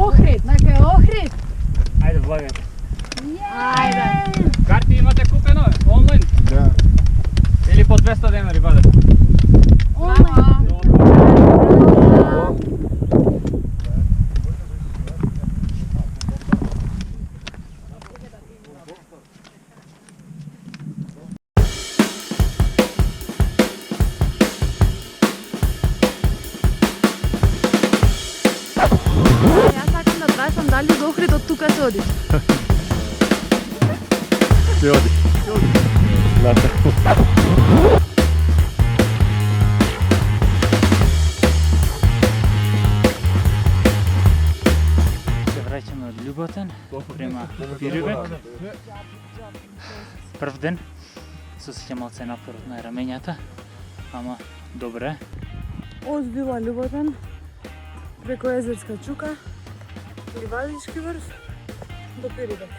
Охрид, нека Охрид. Ajde, vлагajte. Ајде. Карти имате купено онлайн? Да. Или по 200 денари ваде? Јас сакам да прашам дали до Охрид од тука се оди. Се оди. Се враќаме од Љуботен према Пирибе. Прв ден се осеќам малце напорот на рамењата, ама добре. Од Љуботен преко Езерска чука, Ливадишки врв до Пирибек.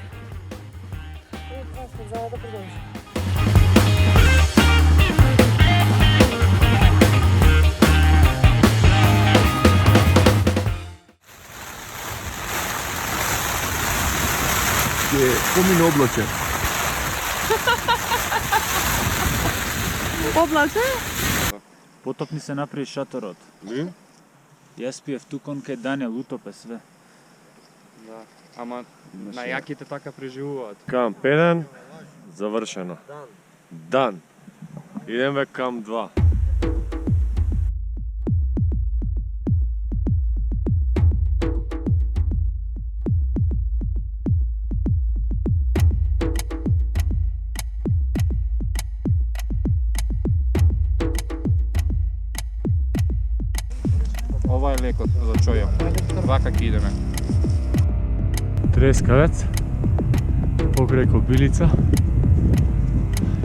И транспорт за да продолжи. Ќе помине облаче. Облаче? Потоп ни се направи шаторот. Ви? Јас пиев тукон кај Даниел, утопе све. Да, ама најаките така преживуваат. Камп 1 завршено. Дан. Идеме камп 2. Ова е лекот за човек. Вака ќе идеме. Трескавец, покрај Кобилица,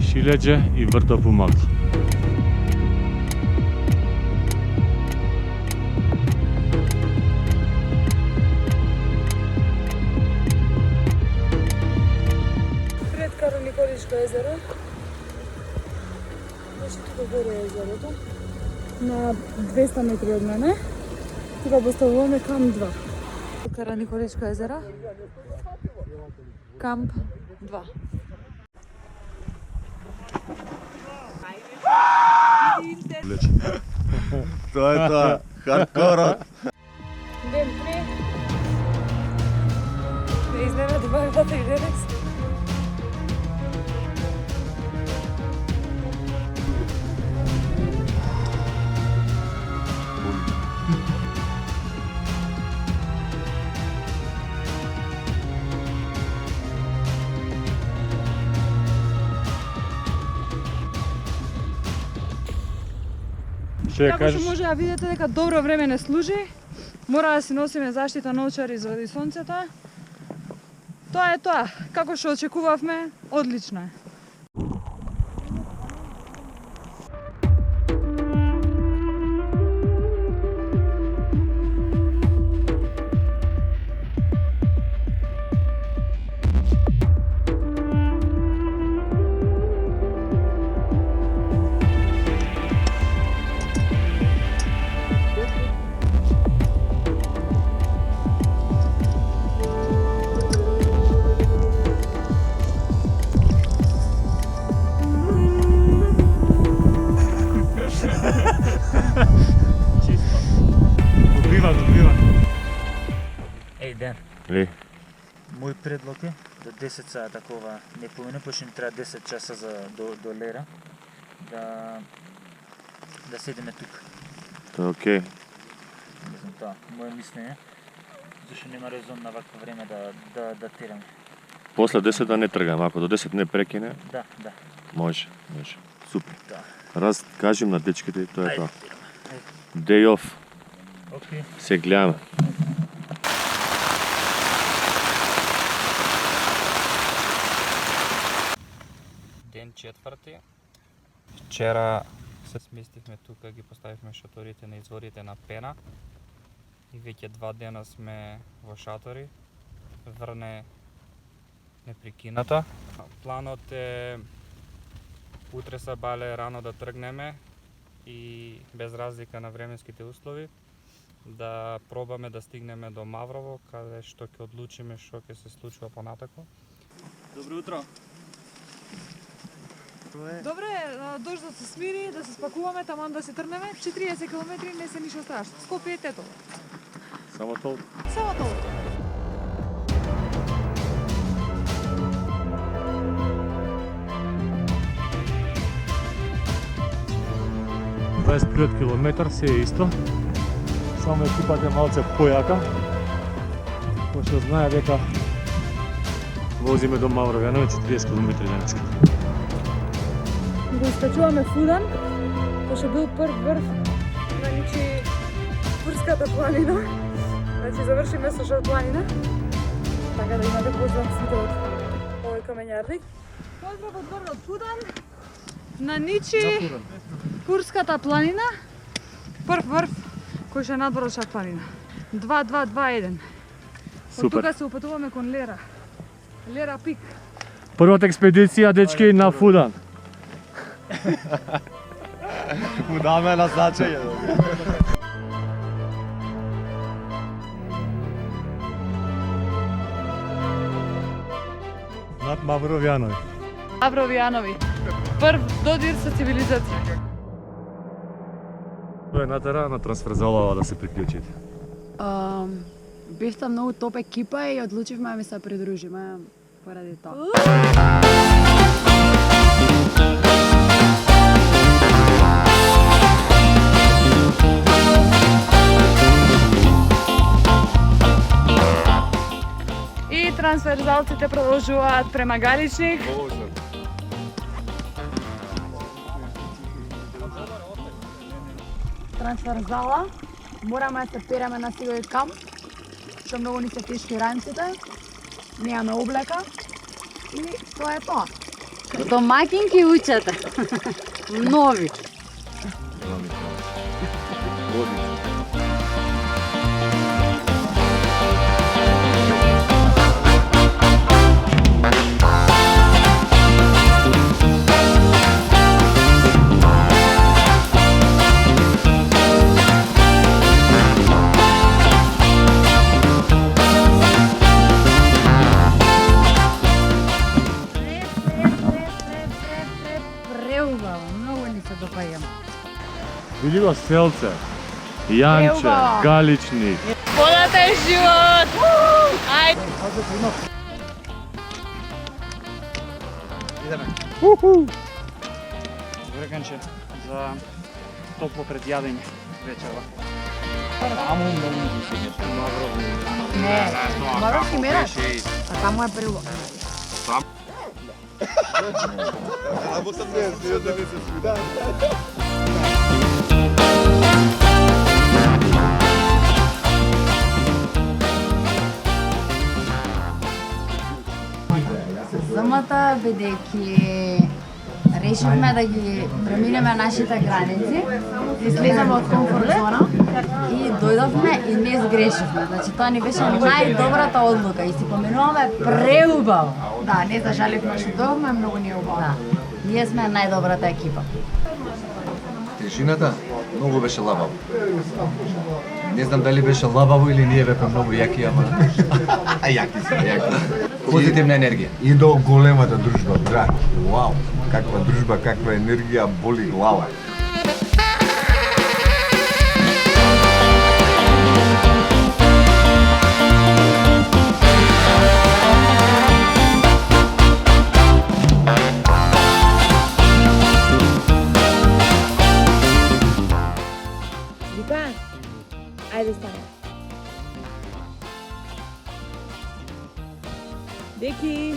Шилеđe и Вртов у Магла. Пред Карониколишко езеро. Значи тука горе е езерото. На 200 метри од мене. Тука поставуваме камп 2. Караниколишко езеро. Камп 2. Тоа е тоа, хардкорот. Ден 3. Не изненади барбата и денес. Што ја Како што кажеш? може да видите дека добро време не служи, мора да си носиме заштита на очари заради сонцето. Тоа е тоа. Како што очекувавме, одлично е. Добива. Еј, Ден, Ли, мој предлог е до 10 саа такова не помине, пошто ни треба 10 часа за до Лера, да седиме тука. тоа окей. Не знам тоа, моје мислење, зашто нема резон на вакво време да тераме. После 10 да не тргаме, ако до 10 не прекине, Да. може. Супер. Да. Раз кажем на дечките и тоа е тоа. Ајде. Day off. Окей. Се гледаме. Ден 4. Вчера се сместивме тука, ги поставивме шаторите на изворите на Пена. И веќе 2 дена сме во шатори. Врне непрекината. Планот е утре сабале рано да тргнеме и без разлика на временските услови да пробаме да стигнеме до Маврово, каде што ќе одлучиме што ќе се случува понатако. Добро утро. Добре, дождот се смири, да се спакуваме, таман да се тргнеме. 40 км не се ништо страшно. Скопје е тоа. Само толку. Само толку. километар се е исто. Само екипата е малце појака. Пошто знае дека возиме до Мавровјанови 40 км денеска. Го искачуваме Фудан, пошто бил прв врв на Курската планина. Значи завршиме со Шорпланина. Така да имате поздрав сите од овој камењарник. Поздрав од врвот Фудан на Курската планина. Прв врв кој ше надвор од Шорпланина. 2221. Од тука се упатуваме кон Лера. Лера пик. Првата експедиција, дечки, на Фудан. Му даме на значење. Над Мавровјанови. Мавровјанови. Прв додир со цивилизација. Тоа е натера на трансферзалава да се приклучите. Бевте многу топ екипа и одлучивме да ми се придружиме поради тоа. И трансферзалците продолжуваат према Галичник. Трансферзала, мораме да се переме на сивој камп, што многу ни се тешки ранците, немаме облека и тоа е тоа. Домакинки учете. Нови. Види го селце, Јанче, Галичник. Водата е живот! Ајде! Идеме. Врканче за топло пред јадење вечерва. Не, Мавровски мераш, а таму е прило. Самата, бидејќи решивме да ги преминеме нашите граници, излеземе од комфорт зона и дојдовме и не сгрешивме. Значи тоа ни беше најдобрата одлука и си поминуваме преубаво. Да, не зажаливме што дојдовме, многу ни е убаво. Да. Ние сме најдобрата екипа. Тишината многу беше лабаво. Не знам дали беше лабаво или ние бевме многу јаки, ама јаки сме, јаки. Позитивна енергија. И до големата дружба, брат. Вау, каква дружба, каква енергија, боли глава. Вика, ајде стане. Деки,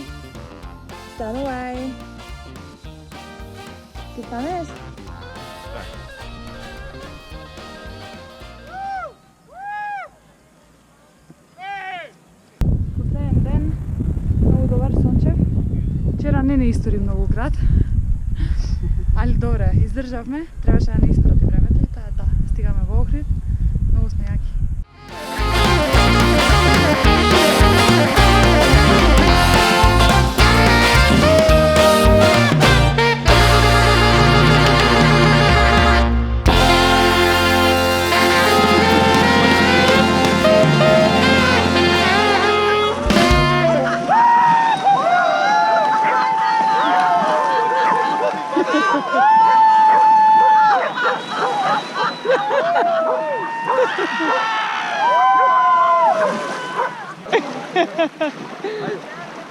станувај. Ти станеш? Последен ден, многу добар сончев. Вчера не истори многу град. Али добре, издржавме, требаше да не испрати времето и тоа е тоа. Стигаме во Охрид, многу сме јаки.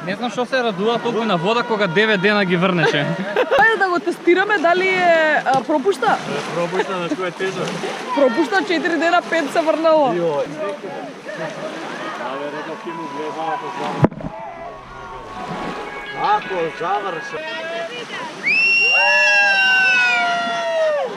Не знам што се радува толку на вода кога 9 дена ги врнеше. Ајде да го тестираме дали е пропушта. Пробујте на кој е тежок. Пропушта 4 дена, 5 се врнало. Але реков ти му влезам ако заврши. Ако заврши.